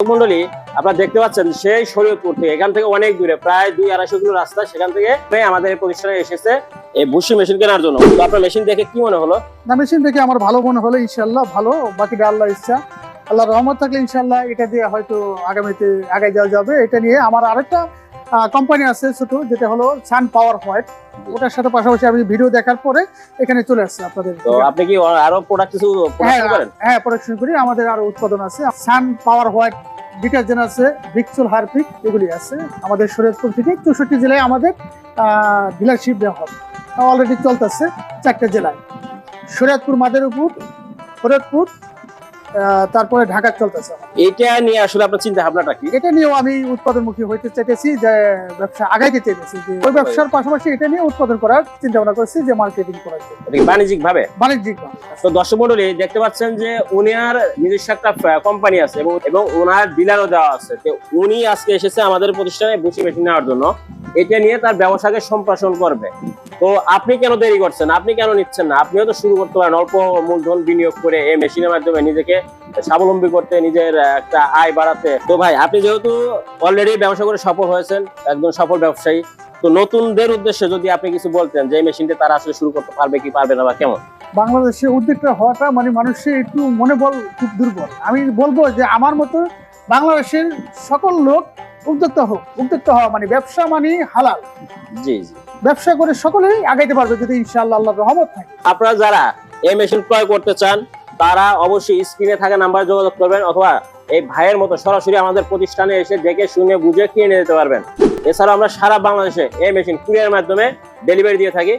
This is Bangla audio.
মন্ডলী, আপনারা দেখতে পাচ্ছেন সেই শরীয়তপুর থেকে, এখান থেকে অনেক দূরে, প্রায় 200-250 কিলো রাস্তা, সেখান থেকে আমাদের এই প্রতিষ্ঠানে এসেছে এই বুশি মেশিন কেনার জন্য। তো আপনার মেশিন দেখে কি মনে হলো? না, মেশিন দেখে আমার ভালো মনে হলো, ইনশাল্লাহ ভালো। বাকিটা আল্লাহর ইচ্ছা, আল্লাহর রহমত থাকলে ইনশাল্লাহ এটা দিয়ে হয়তো আগামীতে আগে যাওয়া যাবে। এটা নিয়ে আমার আরেকটা কোম্পানি আছে ছোট, যেটা হলো সান পাওয়ার হোয়াইট। ওটার সাথে পাশাপাশি আমি ভিডিও দেখার পরে এখানে চলে আসছে আপনাদের। তো আপনি কি আরো প্রোডাক্ট কিছু প্রোডাকশন করেন? হ্যাঁ, প্রোডাকশন করি। আমাদের আরো উৎপাদন আছে। সান পাওয়ার হোয়াইট ডিটারজেন্ট আছে, ভিক্সুল, হারপিক, এগুলি আছে। আমাদের শরীয়তপুর থেকে 64 জেলায় আমাদের ডিলারশিপ দেওয়া হবে। অলরেডি চলতেছে 4টা জেলায়: শরীয়তপুর, মাদারীপুর, ফরিদপুর, তারপরে ঢাকা চলতেছে। এটা নিয়ে আসলে আপনার চিন্তা ভাবনাটা কি? এটা নিয়েও আমি উৎপাদনমুখী হইতে চাইতেছি, যে ব্যবসা আগাইতে চাইতেছি, যে ওই ব্যবসার পাশাপাশি এটা নিয়ে উৎপাদন করার চিন্তা ভাবনা করছি, যে মার্কেটিং করার জন্য বাণিজ্যিক ভাবে। বাণিজ্যিক। তো দর্শক মন্ডলী, দেখতে পাচ্ছেন যে উনার নিজস্ব একটা কোম্পানি আছে এবং ওনার ডিলারও দেওয়া আছে। তো উনি আজকে এসেছে আমাদের প্রতিষ্ঠানে বুশি মেশিন নেওয়ার জন্য। এটা নিয়ে তার ব্যবসাকে সম্প্রসারণ করবে। তো আপনি কেন দেরি করছেন? আপনি কেন নিচ্ছেন না? আপনিও তো শুরু করতে পারেন অল্প মূলধন বিনিয়োগ করে এই মেশিনের মাধ্যমে নিজেকে স্বাবলম্বী করতে, নিজের একটা আয় বাড়াতে। তো ভাই, আপনি যেহেতু অলরেডি ব্যবসা করে সফল হয়েছেন, একজন সফল ব্যবসায়ী, তো নতুনদের উদ্দেশ্যে যদি আপনি কিছু বলতেন যে এই মেশিনটা তারা আসলে শুরু করতে পারবে কি পারবে না, বা কেমন? বাংলাদেশে উদ্যোক্তা হওয়াটা মানে মানুষের একটু মনোবল খুব দুর্বল। আমি বলবো যে আমার মতো বাংলাদেশের সকল লোক উদ্যোক্তা হোক। উদ্যোক্তা হওয়া মানে ব্যবসা মানে হালাল। জি জি, ব্যবসা করে সকলেই আগাইতে পারবে যদি ইনশাআল্লাহ আল্লাহর রহমত থাকে। আপনারা যারা এই মেশিন ক্রয় করতে চান, তারা অবশ্যই স্ক্রিনে থাকা নাম্বারে যোগাযোগ করবেন, অথবা এই ভাইয়ের মতো সরাসরি আমাদের প্রতিষ্ঠানে এসে দেখে শুনে বুঝে কিনে নিতে পারবেন। এছাড়াও আমরা সারা বাংলাদেশে এই মেশিন কুরিয়ারের মাধ্যমে ডেলিভারি দিয়ে থাকি।